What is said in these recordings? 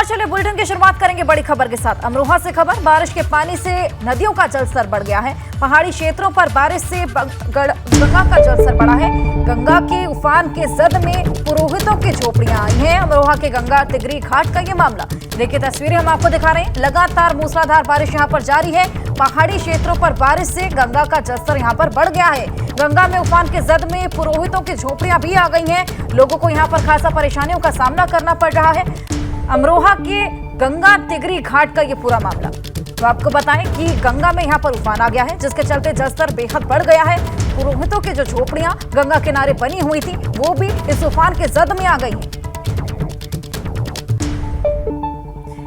और चलिए बुलेटिन की शुरुआत करेंगे बड़ी खबर के साथ। अमरोहा से खबर, बारिश के पानी से नदियों का जलस्तर बढ़ गया है। पहाड़ी क्षेत्रों पर बारिश से गंगा का जलस्तर बढ़ा है। गंगा के उफान के जद में पुरोहितों की झोपड़ियां आई हैं। अमरोहा के गंगा तिगरी घाट का ये मामला, देखिए तस्वीरें हम आपको दिखा रहे हैं। लगातार मूसलाधार बारिश यहाँ पर जारी है। पहाड़ी क्षेत्रों पर बारिश से गंगा का जलस्तर यहाँ पर बढ़ गया है। गंगा में उफान के जद में पुरोहितों की झोपड़ियां भी आ गई हैं। लोगों को यहाँ पर खासा परेशानियों का सामना करना पड़ रहा है। अमरोहा के गंगा तिगरी घाट का ये पूरा मामला, तो आपको बताएं कि गंगा में यहाँ पर उफान आ गया है, जिसके चलते जलस्तर बेहद बढ़ गया है। पुरोहितों की जो झोपड़ियां गंगा किनारे बनी हुई थी, वो भी इस उफान के जद में आ गई हैं।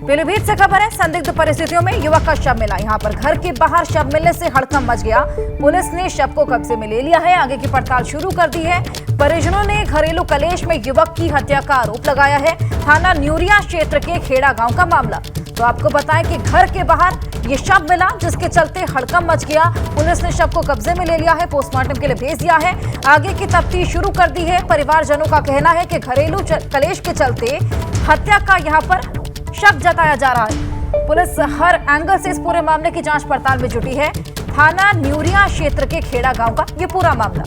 पीलीभीत से खबर है, संदिग्ध परिस्थितियों में युवक का शव मिला। यहाँ पर घर के बाहर शव मिलने से हड़कंप मच गया। पुलिस ने शव को कब्जे में ले लिया है, आगे की पड़ताल शुरू कर दी है। परिजनों ने घरेलू कलेश में युवक की हत्या का आरोप लगाया है। थाना न्यूरिया क्षेत्र के खेड़ा गांव का मामला, तो आपको बताएं कि घर के बाहर ये शव मिला, जिसके चलते हड़कंप मच गया। पुलिस ने शव को कब्जे में ले लिया है, पोस्टमार्टम के लिए भेज दिया है। आगे की तफ्तीश शुरू कर दी है। परिवारजनों का कहना है कि घरेलू कलेश के चलते हत्या का यहाँ पर शक जताया जा रहा है। पुलिस हर एंगल से इस पूरे मामले की जांच पड़ताल में जुटी है। थाना न्यूरिया क्षेत्र के खेड़ा गांव का ये पूरा मामला।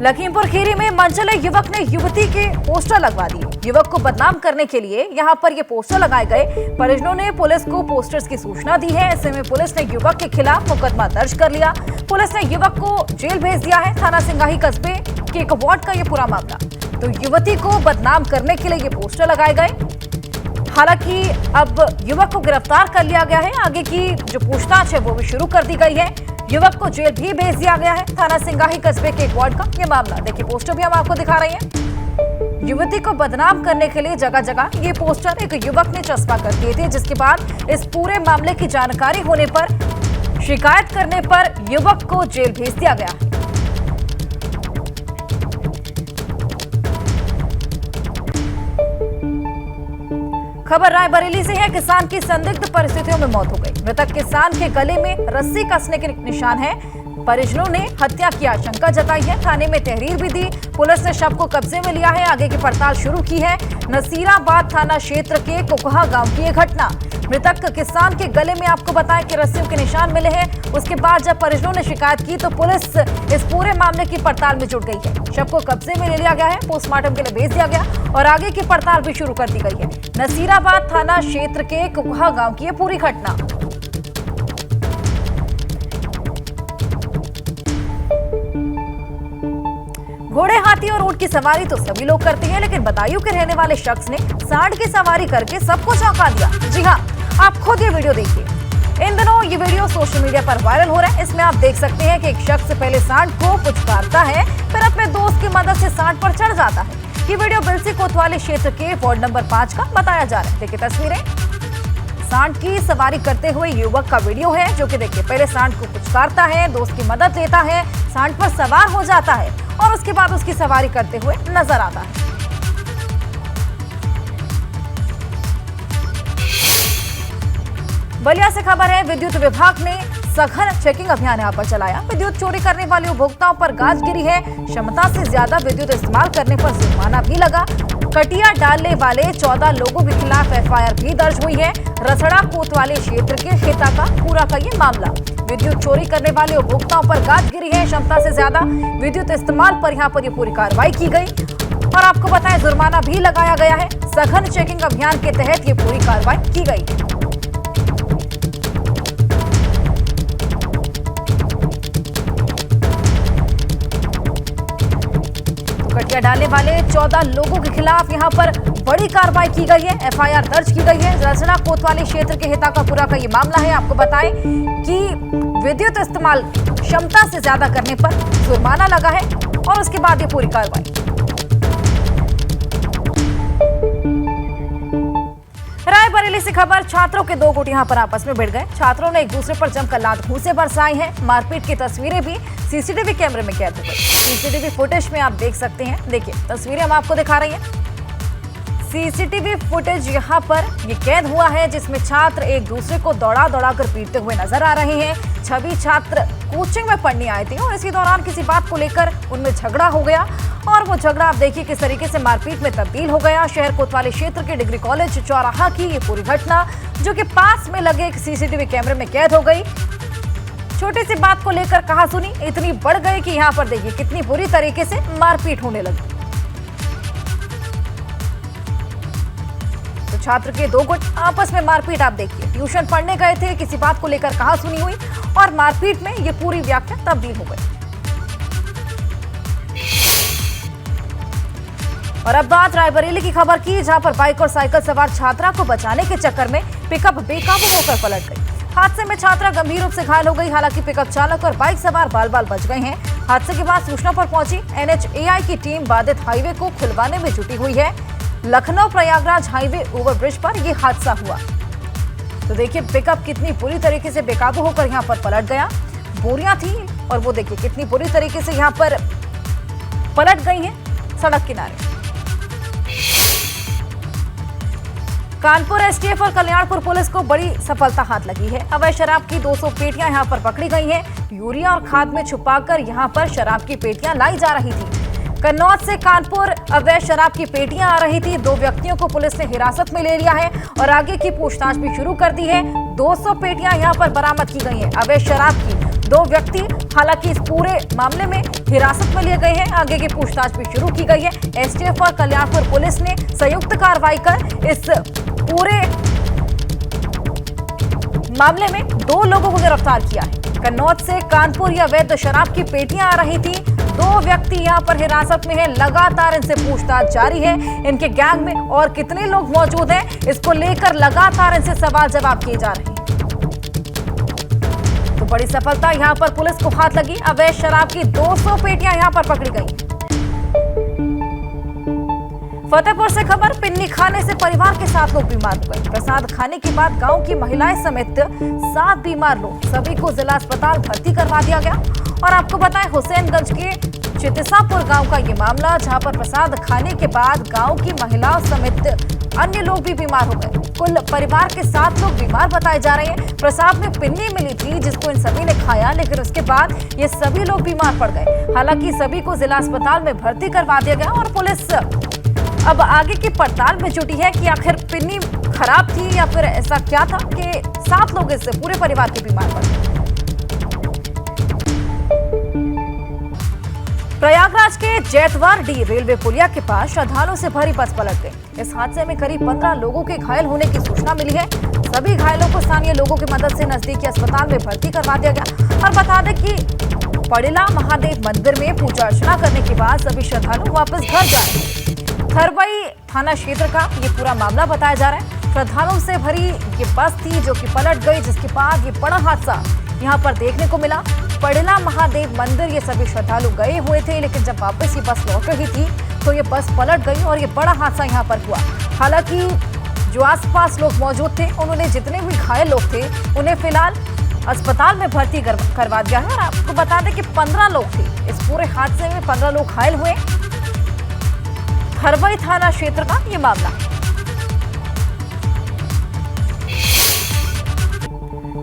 लखीमपुर खीरी में मनचले युवक ने युवती के पोस्टर लगवा दिए। युवक को बदनाम करने के लिए यहां पर ये पोस्टर लगाए गए। परिजनों ने पुलिस को पोस्टर्स की सूचना दी है। ऐसे में पुलिस ने युवक के खिलाफ मुकदमा दर्ज कर लिया। पुलिस ने युवक को जेल भेज दिया है। थाना सिंगाही कस्बे के एक वार्ड का ये पूरा मामला, तो युवती को बदनाम करने के लिए ये पोस्टर लगाए गए। हालांकि अब युवक को गिरफ्तार कर लिया गया है। आगे की जो पूछताछ है वो भी शुरू कर दी गई है। युवक को जेल भी भेज दिया गया है। थाना सिंगाही कस्बे के एक वार्ड का ये मामला, देखिए पोस्टर भी हम आपको दिखा रहे हैं। युवती को बदनाम करने के लिए जगह जगह ये पोस्टर एक युवक ने चस्पा कर दिए थे, जिसके बाद इस पूरे मामले की जानकारी होने पर, शिकायत करने पर युवक को जेल भेज दिया गया है। खबर रायबरेली से है, किसान की संदिग्ध परिस्थितियों में मौत हो गई। मृतक किसान के गले में रस्सी कसने के निशान है। परिजनों ने हत्या की आशंका जताई है। थाने में तहरीर भी दी। पुलिस ने शव को कब्जे में लिया है। आगे की पड़ताल शुरू की है। नसीराबाद थाना क्षेत्र के कुकहा गांव की यह घटना, मृतक किसान के गले में आपको बताएं कि रस्सियों के निशान मिले हैं। उसके बाद जब परिजनों ने शिकायत की तो पुलिस इस पूरे मामले की पड़ताल में जुट गई है। शव को कब्जे में ले लिया गया है, पोस्टमार्टम के लिए भेज दिया गया और आगे की पड़ताल भी शुरू कर दी गई है। नसीराबाद थाना क्षेत्र के कुकहा गांव की यह पूरी घटना। घोड़े, हाथी और ऊंट की सवारी तो सभी लोग करते हैं, लेकिन बदायूं के रहने वाले शख्स ने सांड की सवारी करके सबको चौंका दिया। जी हां, आप खुद ये वीडियो देखिए। इन दिनों ये वीडियो सोशल मीडिया पर वायरल हो रहा है। इसमें आप देख सकते हैं कि एक शख्स पहले सांड को पुचकारता है, फिर अपने दोस्त की मदद से सांड पर चढ़ जाता है। ये वीडियो बिलसी कोतवाली क्षेत्र के वार्ड नंबर 5 का बताया जा रहा है। देखिए तस्वीरें, सांड की सवारी करते हुए युवक का वीडियो है, जो कि देखिए पहले सांड को पुचकारता है, दोस्त की मदद लेता है, सांड पर सवार हो जाता है और उसके बाद उसकी सवारी करते हुए नजर आता है। बलिया से खबर है, विद्युत विभाग ने सघन चेकिंग अभियान यहां पर चलाया। विद्युत चोरी करने वाले उपभोक्ताओं पर गाज गिरी है। क्षमता से ज्यादा विद्युत इस्तेमाल करने पर जुर्माना भी लगा। कटिया डालने वाले 14 लोगों के खिलाफ एफआईआर भी दर्ज हुई है। रसड़ा कोतवाली क्षेत्र के खेता का पूरा का ये मामला, विद्युत चोरी करने वाले उपभोक्ताओं पर गाज गिरी है। क्षमता से ज्यादा विद्युत इस्तेमाल पर यहाँ पर ये पूरी कार्रवाई की गई और आपको बताएं जुर्माना भी लगाया गया है। सघन चेकिंग अभियान के तहत ये पूरी कार्रवाई की गई। कटिया डालने वाले 14 लोगों के खिलाफ यहां पर बड़ी कार्रवाई की गई है। एफआईआर दर्ज की गई है। रसड़ा कोतवाली क्षेत्र के हिता का पूरा का ये मामला है। आपको बताएं कि विद्युत इस्तेमाल क्षमता से ज्यादा करने पर जुर्माना लगा है और उसके बाद ये पूरी कार्रवाई। रायबरेली से खबर, छात्रों के दो गुट यहां पर आपस में भिड़ गए। छात्रों ने एक दूसरे पर जमकर लात घूंसे बरसाई हैं। मारपीट की तस्वीरें भी सीसीटीवी कैमरे में कैद हो गई। सीसीटीवी फुटेज में आप देख सकते हैं, देखिए तस्वीरें हम आपको दिखा रही हैं। सीसीटीवी फुटेज यहां पर ये कैद हुआ है, जिसमें छात्र एक दूसरे को दौड़ा दौड़ा कर पीटते हुए नजर आ रहे हैं। छवि छात्र कोचिंग में पढ़ने आए थे और इसी दौरान किसी बात को लेकर उनमें झगड़ा हो गया और वो झगड़ा आप देखिए किस तरीके से मारपीट में तब्दील हो गया। शहर कोतवाली क्षेत्र के डिग्री कॉलेज चौराहा की ये पूरी घटना जो कि पास में लगे एक सीसीटीवी कैमरे में कैद हो गई। छोटी सी बात को लेकर कहासुनी इतनी बढ़ गई कि यहाँ पर देखिए कितनी बुरी तरीके से मारपीट होने लगी। तो छात्र के दो गुट आपस में मारपीट आप देखिए, ट्यूशन पढ़ने गए थे, किसी बात को लेकर कहासुनी हुई और मारपीट में ये पूरी व्याख्या तब्दील हो गई। और अब बात रायबरेली की खबर की, जहां पर बाइक और साइकिल सवार छात्रा को बचाने के चक्कर में पिकअप बेकाबू होकर पलट गई। हादसे में छात्रा गंभीर रूप से घायल हो गई। हालांकि पिकअप चालक और बाइक सवार बाल-बाल बच गए हैं। हादसे के बाद सूचना पर पहुंची NHAI की टीम बाधित हाईवे को खुलवाने में जुटी हुई है। लखनऊ प्रयागराज हाईवे ओवरब्रिज पर यह हादसा हुआ। तो देखिए पिकअप कितनी बुरी तरीके से बेकाबू होकर यहाँ पर पलट गया। बोरियां थी और वो देखिए कितनी बुरी तरीके से यहाँ पर पलट गई है सड़क किनारे। कानपुर STF और कल्याणपुर पुलिस को बड़ी सफलता हाथ लगी है। अवैध शराब की 200 पेटियां यहां पर पकड़ी गई हैं। यूरिया और खाद में छुपाकर यहां पर शराब की पेटियां लाई जा रही थी। कन्नौज से कानपुर अवैध शराब की पेटियां आ रही थी। 2 व्यक्तियों को पुलिस ने हिरासत में ले लिया है और आगे की पूछताछ भी शुरू कर दी है। 200 पेटियां यहां पर बरामद की गई हैं अवैध शराब की। 2 व्यक्ति हालांकि इस पूरे मामले में हिरासत में लिए गए हैं। आगे की पूछताछ भी शुरू की गई है। STF और कल्याणपुर पुलिस ने संयुक्त कार्रवाई कर इस पूरे मामले में 2 लोगों को गिरफ्तार किया है। कन्नौज से कानपुर या अवैध शराब की पेटियां आ रही थी। 2 व्यक्ति यहां पर हिरासत में हैं। लगातार इनसे पूछताछ जारी है। इनके गैंग में और कितने लोग मौजूद हैं, इसको लेकर लगातार इनसे सवाल जवाब किए जा रहे हैं। तो बड़ी सफलता यहां पर पुलिस को हाथ लगी। अवैध शराब की 200 पेटियां यहां पर पकड़ी गई। फतेहपुर से खबर, पिन्नी खाने से परिवार के 7 लोग बीमार हो गए। प्रसाद खाने के बाद गांव की महिलाएं समेत 7 बीमार लोग, सभी को जिला अस्पताल भर्ती करवा दिया गया। और आपको बताएं हुसैनगंज के चितिसापुर गांव का ये मामला, जहां पर प्रसाद खाने के बाद गांव की महिलाओं समेत अन्य लोग भी बीमार हो गए। कुल परिवार के 7 लोग बीमार बताए जा रहे हैं। प्रसाद में पिन्नी मिली थी जिसको इन सभी ने खाया, लेकिन उसके बाद ये सभी लोग बीमार पड़ गए। हालांकि सभी को जिला अस्पताल में भर्ती करवा दिया गया और पुलिस अब आगे की पड़ताल में जुटी है कि आखिर पिन्नी खराब थी या फिर ऐसा क्या था कि 7 लोग इससे पूरे परिवार के बीमार पड़ गए। प्रयागराज के जैतवारडी रेलवे पुलिया के पास श्रद्धालुओं से भरी बस पलट गई। इस हादसे में करीब 15 लोगों के घायल होने की सूचना मिली है। सभी घायलों को स्थानीय लोगों की मदद से नजदीकी अस्पताल में भर्ती करवा दिया गया। और बता दें कि पड़िला महादेव मंदिर में पूजा अर्चना करने के बाद सभी श्रद्धालु वापस घर जा रहे हैं। थरबई थाना क्षेत्र का ये पूरा मामला बताया जा रहा है। श्रद्धालुओं से भरी ये बस थी जो कि पलट गई, जिसके बाद ये बड़ा हादसा यहाँ पर देखने को मिला। पड़िला महादेव मंदिर ये सभी श्रद्धालु गए हुए थे, लेकिन जब वापस ये बस लौट रही थी तो ये बस पलट गई और ये बड़ा हादसा यहाँ पर हुआ। हालांकि जो आसपास लोग मौजूद थे, उन्होंने जितने भी घायल लोग थे उन्हें फिलहाल अस्पताल में भर्ती करवा दिया है। और आपको बता दें कि 15 लोग थे इस पूरे हादसे में, 15 लोग घायल हुए। थरबई थाना क्षेत्र का ये मामला।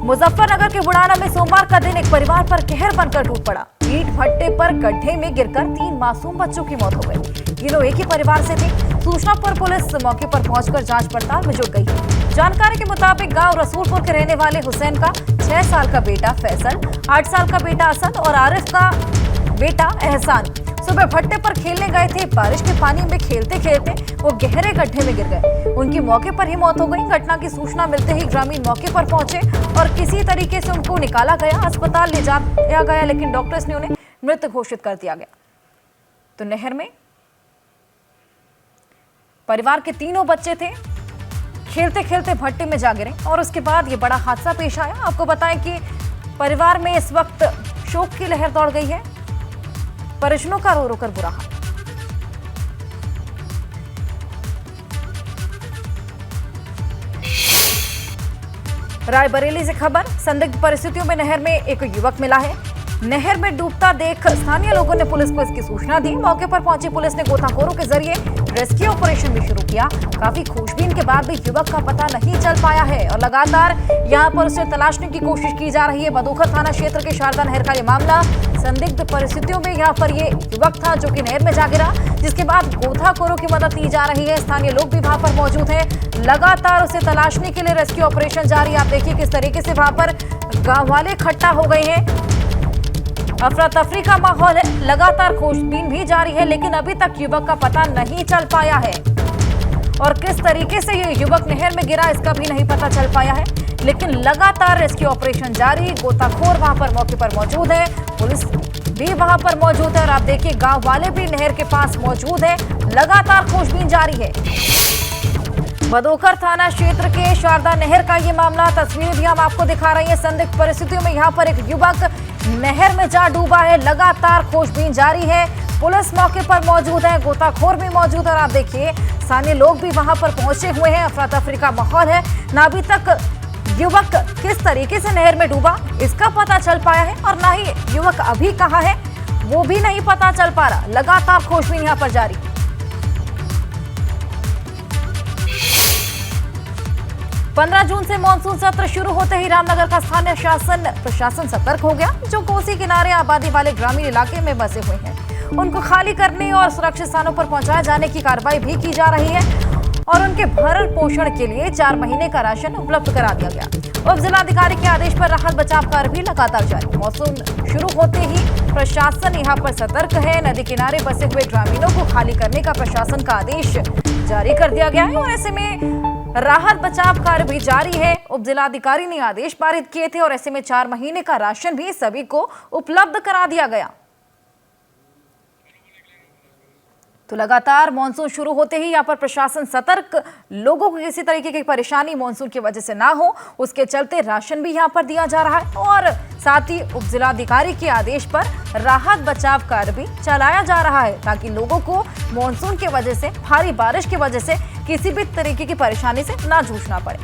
मुजफ्फरनगर के बुढ़ाना में सोमवार का दिन एक परिवार पर कहर बनकर टूट पड़ा। ईंट भट्टे पर गड्ढे में गिरकर 3 मासूम बच्चों की मौत हो गई। ये लोग एक ही परिवार से थे। सूचना पर पुलिस मौके पर पहुंचकर जांच पड़ताल में जुट गई। जानकारी के मुताबिक गांव रसूलपुर के रहने वाले हुसैन का 6 साल का बेटा फैसल, 8 साल का बेटा असद और आरिफ का बेटा एहसान सुबह भट्टे पर खेलने गए थे। बारिश के पानी में खेलते खेलते वो गहरे गड्ढे में गिर गए। उनकी मौके पर ही मौत हो गई। घटना की सूचना मिलते ही ग्रामीण मौके पर पहुंचे और किसी तरीके से उनको निकाला गया, अस्पताल ले जाया गया, लेकिन डॉक्टर्स ने उन्हें मृत घोषित कर दिया गया। तो नहर में परिवार के 3 बच्चे थे, खेलते खेलते भट्टे में जा गिरे और उसके बाद ये बड़ा हादसा पेश आया। आपको बताएं कि परिवार में इस वक्त शोक की लहर दौड़ गई है। परिजनों का रो रो कर बुरा हाल। रायबरेली से खबर, संदिग्ध परिस्थितियों में नहर में एक युवक मिला है। नहर में डूबता देख स्थानीय लोगों ने पुलिस को इसकी सूचना दी। मौके पर पहुंची पुलिस ने गोताखोरों के जरिए रेस्क्यू ऑपरेशन भी शुरू किया। काफी खोजबीन के बाद भी युवक का पता नहीं चल पाया है और लगातार यहां पर उसे तलाशने की कोशिश की जा रही है। बदोखर थाना क्षेत्र के शारदा नहर का ये मामला, संदिग्ध परिस्थितियों में यहाँ पर ये युवक था जो कि नहर में जा गिरा, जिसके बाद गोताखोरों की मदद ली जा रही है। स्थानीय लोग भी वहां पर मौजूद हैं, लगातार उसे तलाशने के लिए रेस्क्यू ऑपरेशन जारी है। आप देखिए किस तरीके से वहां पर गांव वाले इकट्ठा हो गए हैं। अफरा तफरी का माहौल है, लगातार खोजबीन भी जारी है, लेकिन अभी तक युवक का पता नहीं चल पाया है और किस तरीके से ये युवक नहर में गिरा इसका भी नहीं पता चल पाया है। लेकिन लगातार रेस्क्यू ऑपरेशन जारी, गोताखोर वहां पर मौके पर मौजूद है, पुलिस भी वहां पर मौजूद है और आप देखिए गांव वाले भी नहर के पास मौजूद है, लगातार खोजबीन जारी है। बदोखर थाना क्षेत्र के शारदा नहर का ये मामला, तस्वीरें भी हम आपको दिखा रहे हैं। संदिग्ध परिस्थितियों में यहाँ पर एक युवक नहर में जा डूबा है, लगातार खोजबीन जारी है, पुलिस मौके पर मौजूद है, गोताखोर भी मौजूद है और आप देखिए स्थानीय लोग भी वहां पर पहुंचे हुए हैं। अफरा तफरी का माहौल है, ना अभी तक युवक किस तरीके से नहर में डूबा इसका पता चल पाया है और ना ही युवक अभी कहाँ है वो भी नहीं पता चल पा रहा। लगातार खोजबीन यहाँ पर जारी। 15 जून से मानसून सत्र शुरू होते ही रामनगर का स्थानीय प्रशासन सतर्क हो गया। जो कोसी किनारे आबादी वाले ग्रामीण इलाके में बसे हुए हैं उनको खाली करने और सुरक्षित स्थानों पर पहुंचाए जाने की कार्रवाई भी की जा रही है और उनके भरण पोषण के लिए 4 महीने का राशन उपलब्ध करा दिया गया। उप जिलाधिकारी के आदेश पर राहत बचाव कार्य भी लगातार जारी। मानसून शुरू होते ही प्रशासन यहाँ पर सतर्क है। नदी किनारे बसे हुए ग्रामीणों को खाली करने का प्रशासन का आदेश जारी कर दिया गया है और ऐसे में राहत बचाव कार्य भी जारी है। उप जिलाधिकारी ने आदेश पारित किए थे और ऐसे में 4 महीने का राशन भी सभी को उपलब्ध करा दिया गया। तो लगातार मानसून शुरू होते ही यहाँ पर प्रशासन सतर्क, लोगों को किसी तरीके की परेशानी मानसून की वजह से ना हो उसके चलते राशन भी यहाँ पर दिया जा रहा है और साथ ही उप जिलाधिकारी के आदेश पर राहत बचाव कार्य भी चलाया जा रहा है ताकि लोगों को मानसून की वजह से, भारी बारिश की वजह से किसी भी तरीके की परेशानी से ना जूझना पड़े।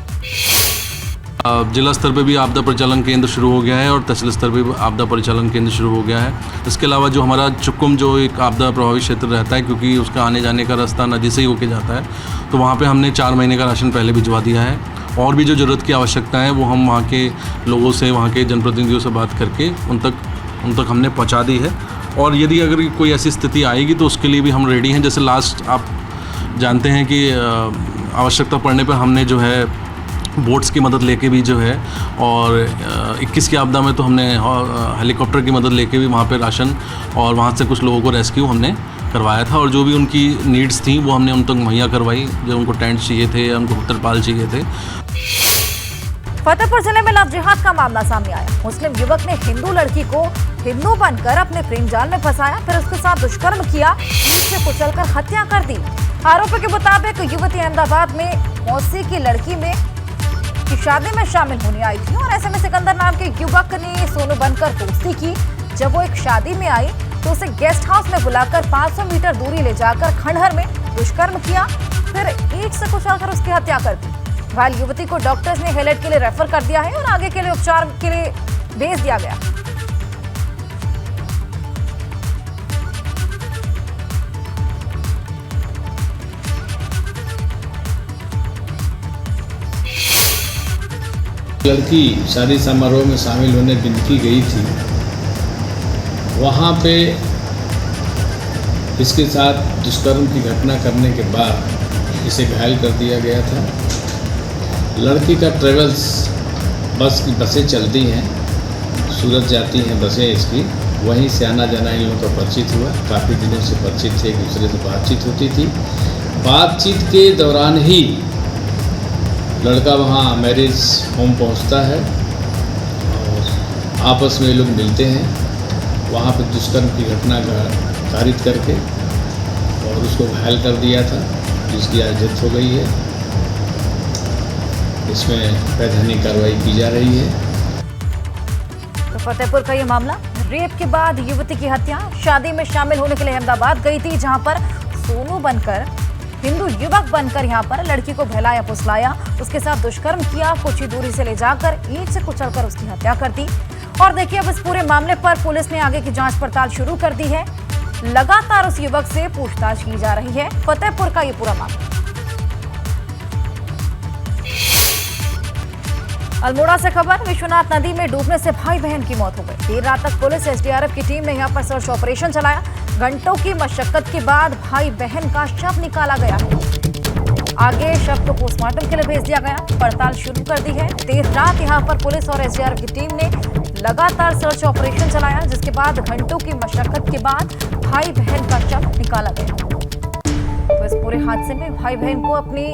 जिला स्तर पे भी आपदा परिचालन केंद्र शुरू हो गया है और तहसील स्तर पे भी आपदा परिचालन केंद्र शुरू हो गया है। इसके अलावा जो हमारा चुक्कुम जो एक आपदा प्रभावित क्षेत्र रहता है, क्योंकि उसका आने जाने का रास्ता नदी से ही होके जाता है, तो वहाँ पे हमने 4 महीने का राशन पहले भिजवा दिया है और भी जो ज़रूरत की आवश्यकता है वो हम वहाँ के लोगों से, वहाँ के जनप्रतिनिधियों से बात करके उन तक हमने पहुँचा दी है। और यदि अगर कोई ऐसी स्थिति आएगी तो उसके लिए भी हम रेडी हैं। जैसे लास्ट आप जानते हैं कि आवश्यकता पड़ने पर हमने जो है बोट्स की मदद लेके भी जो है और 21 की आपदा में तो हमने हेलीकॉप्टर की मदद लेके भी वहाँ पे राशन और वहाँ से कुछ लोगों को रेस्क्यू हमने करवाया था और जो भी उनकी नीड्स थी वो हमने उन तक मुहैया करवाई। जो उनको टेंट चाहिए थे या उनको तिरपाल चाहिए थे। फतेहपुर जिले में लव जिहाद का मामला सामने आया। मुस्लिम युवक ने हिंदू लड़की को हिंदू बनकर अपने प्रेम जाल में फंसाया, फिर उसके साथ दुष्कर्म किया, नीचे कुचलकर हत्या कर दी। आरोपी के मुताबिक युवती अहमदाबाद में मौसी की लड़की में की शादी में शामिल होने आई थी और ऐसे में सिकंदर नाम के युवक ने सोनू बनकर दोस्ती की। जब वो एक शादी में आई तो उसे गेस्ट हाउस में बुलाकर 500 मीटर दूरी ले जाकर खंडहर में दुष्कर्म किया, फिर ईंट से कुचलकर उसकी हत्या कर दी। घायल युवती को डॉक्टर्स ने हेलेट के लिए रेफर कर दिया है और आगे के लिए उपचार के लिए भेज दिया गया। लड़की शादी समारोह में शामिल होने बिनकी गई थी, वहाँ पे इसके साथ दुष्कर्म की घटना करने के बाद इसे घायल कर दिया गया था। लड़की का ट्रेवल्स बसें चलती हैं, सूरत जाती हैं बसें इसकी, वहीं से आना जाना इन लोगों का परिचित हुआ। काफ़ी दिनों से परिचित थे, एक दूसरे से बातचीत होती थी। बातचीत के दौरान ही लड़का वहाँ मैरिज होम पहुँचता है और आपस में लोग मिलते हैं। वहाँ पर दुष्कर्म की घटना कारित करके और उसको घायल कर दिया था, जिसकी आज डेथ हो गई है। इसमें वैधानिक कार्रवाई की जा रही है। तो फतेहपुर का ये मामला, रेप के बाद युवती की हत्या, शादी में शामिल होने के लिए अहमदाबाद गई थी, जहां पर सोनू बनकर, हिंदू युवक बनकर यहां पर लड़की को बहलाया फुसलाया, उसके साथ दुष्कर्म किया, कुछ ही दूरी से ले जाकर ईंट से कुचलकर उसकी हत्या कर दी और देखिए अब इस पूरे मामले पर पुलिस ने आगे की जांच पड़ताल शुरू कर दी है। लगातार उस युवक से पूछताछ की जा रही है। फतेहपुर का ये पूरा मामला। अल्मोड़ा से खबर, विश्वनाथ नदी में डूबने से भाई बहन की मौत हो गई। देर रात तक पुलिस एसडीआरएफ की टीम ने यहां पर सर्च ऑपरेशन चलाया। घंटों की मशक्कत के बाद भाई बहन का शव निकाला गया। आगे शव को पोस्टमार्टम के लिए भेज दिया गया। पड़ताल शुरू कर दी है। देर रात यहां पर पुलिस और एसडीआरएफ की टीम ने लगातार सर्च ऑपरेशन चलाया, जिसके बाद घंटों की मशक्कत के बाद भाई बहन का शव निकाला गया। तो इस पूरे हादसे में भाई बहन को अपनी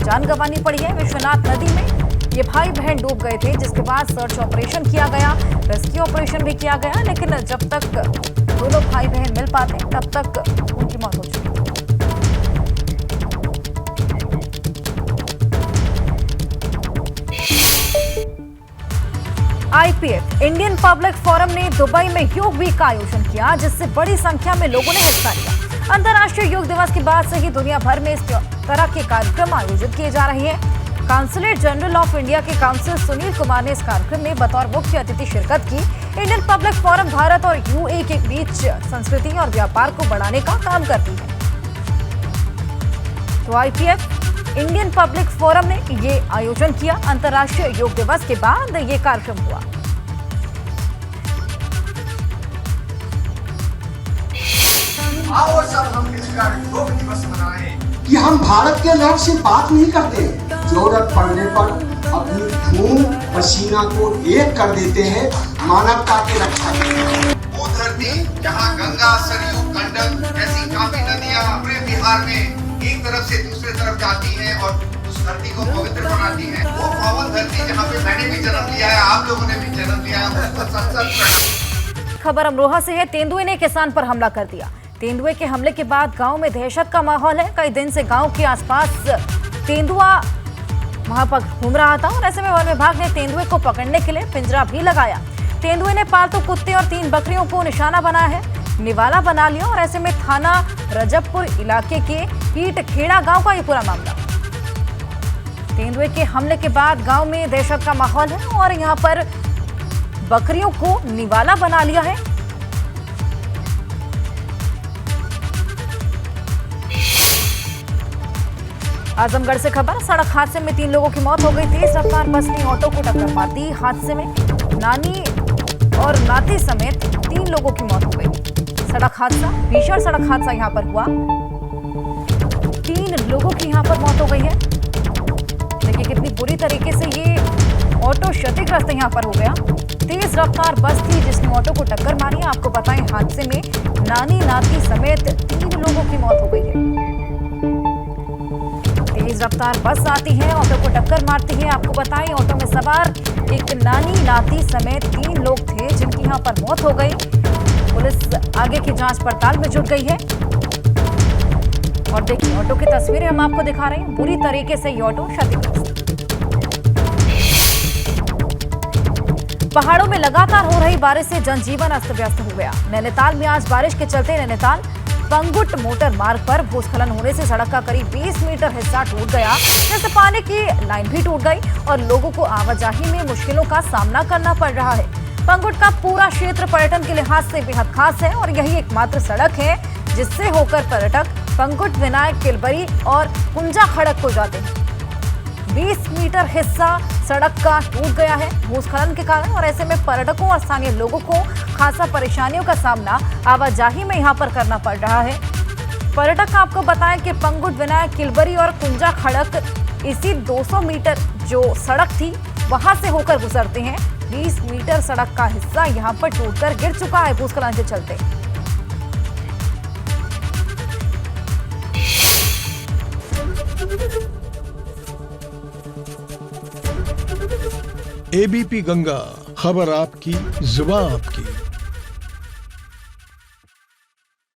जान गंवानी पड़ी है। विश्वनाथ नदी में ये भाई बहन डूब गए थे, जिसके बाद सर्च ऑपरेशन किया गया, रेस्क्यू ऑपरेशन भी किया गया, लेकिन जब तक दोनों भाई बहन मिल पाते तब तक उनकी मौत हो चुकी। आईपीएफ इंडियन पब्लिक फोरम ने दुबई में योग वीक का आयोजन किया, जिससे बड़ी संख्या में लोगों ने हिस्सा लिया। अंतर्राष्ट्रीय योग दिवस के बाद से ही दुनिया भर में इस तरह के कार्यक्रम आयोजित किए जा रहे हैं। काउंसलेट जनरल ऑफ इंडिया के काउंसिल सुनील कुमार ने इस कार्यक्रम में बतौर मुख्य अतिथि शिरकत की। इंडियन पब्लिक फोरम भारत और यूएई के बीच संस्कृति और व्यापार को बढ़ाने का काम करती है। तो आईपीएफ इंडियन पब्लिक फोरम ने ये आयोजन किया। अंतर्राष्ट्रीय योग दिवस के बाद ये कार्यक्रम हुआ। आओ सब हम मिलकर योग दिवस मनाएं कि हम भारत के लोग से बात नहीं करते, जरूरत पड़ने पर अपनी खून पसीना को एक कर देते हैं मानवता की रक्षा के लिए। वो धरती जहाँ गंगा, सरयू, गंडक जैसी काफी नदियाँ पूरे बिहार में एक तरफ से दूसरे तरफ जाती हैं और उस धरती को पवित्र बनाती हैं। वो पावन धरती जहाँ पे मैंने भी जन्म लिया है, आप लोगों ने भी जन्म लिया है, उसको संसद। खबर अमरोहा से है। तेंदुए ने किसान पर हमला कर दिया। तेंदुए के हमले के बाद गांव में दहशत का माहौल है। कई दिन से गांव के आसपास तेंदुआ वहां पर घूम रहा था और ऐसे में वन विभाग ने तेंदुए को पकड़ने के लिए पिंजरा भी लगाया। तेंदुए ने पालतू कुत्ते और 3 बकरियों को निशाना बनाया है, निवाला बना लिया और ऐसे में थाना रजबपुर इलाके के पीटखेड़ा गांव का ये पूरा मामला। तेंदुए के हमले के बाद गांव में दहशत का माहौल है और यहाँ पर बकरियों को निवाला बना लिया है। आजमगढ़ से खबर, सड़क हादसे में 3 लोगों की मौत हो गई थी। तेज रफ्तार बस ने ऑटो को टक्कर मार दी। हादसे में नानी और नाती समेत 3 लोगों की मौत हो गई। सड़क हादसा, भीषण सड़क हादसा यहां पर हुआ। 3 लोगों की यहां पर मौत हो गई है। देखिए कितनी बुरी तरीके से ये ऑटो क्षतिग्रस्त यहां पर हो गया। तेज रफ्तार बस थी जिसने ऑटो को टक्कर मारी। आपको बताएं हादसे में नानी नाती समेत 3 लोगों की मौत हो गई है। तेज रफ्तार बस आती है, ऑटो को टक्कर मारती है। आपको बताएं ऑटो में सवार एक नानी नाती समेत 3 लोग थे जिनकी यहां पर मौत हो गई। पुलिस आगे की जांच पड़ताल में जुट गई है। और देखिए ऑटो की तस्वीरें हम आपको दिखा रहे हैं। बुरी तरीके से ये ऑटो क्षतिग्रस्त। पहाड़ों में लगातार हो रही बारिश से जनजीवन अस्त व्यस्त हो गया। नैनीताल में आज बारिश के चलते नैनीताल पंगुट मोटर मार्ग पर भूस्खलन होने से सड़क का करीब 20 मीटर हिस्सा टूट गया, जिससे पानी की लाइन भी टूट गई और लोगों को आवाजाही में मुश्किलों का सामना करना पड़ रहा है। पंगुट का पूरा क्षेत्र पर्यटन के लिहाज से बेहद खास है और यही एकमात्र सड़क है जिससे होकर पर्यटक पंगुट, विनायक, किलबरी और कुंजा खड़क को जाते हैं। 20 मीटर हिस्सा सड़क का टूट गया है भूस्खलन के कारण और ऐसे में पर्यटकों और स्थानीय लोगों को खासा परेशानियों का सामना आवाजाही में यहां पर करना पड़ रहा है। पर्यटक आपको बताएं कि पंगुट, विनायक, किलबरी और कुंजा खड़क इसी 200 मीटर जो सड़क थी वहां से होकर गुजरते हैं। 20 मीटर सड़क का हिस्सा यहां पर टूटकर गिर चुका है भूस्खलन के चलते। एबीपी गंगा, खबर आपकी, जुबान आपकी।